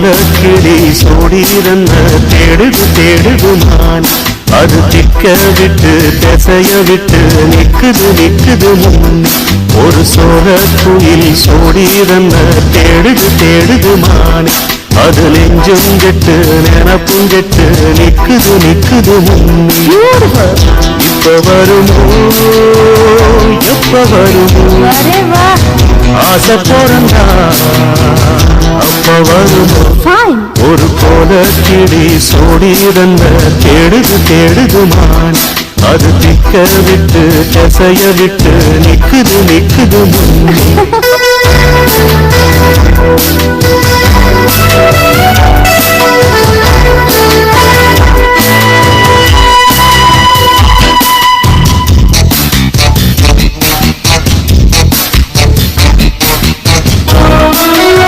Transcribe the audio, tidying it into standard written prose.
போல கிளி சோடிரன்ன தேடுது தேடுது மான் அது திக்க விட்டு திசைய விட்டு நிக்குது நிக்குது முன் ஒரு சோழ குயில் சோடிரன்ன தேடுது தேடுது மான் அது நெஞ்சும் கெட்டு நினப்பும் கெட்டு நிக்குது நிக்குது முன் இப்ப வருமோ எப்ப வருமோ ஆசை பிறந்தா அப்ப வருமோ ஒரு போல கிளி சோடிரன்ன தேடுது தேடுது மான் அது திக்க விட்டு திசைய விட்டு நிக்குது நிக்குது முன்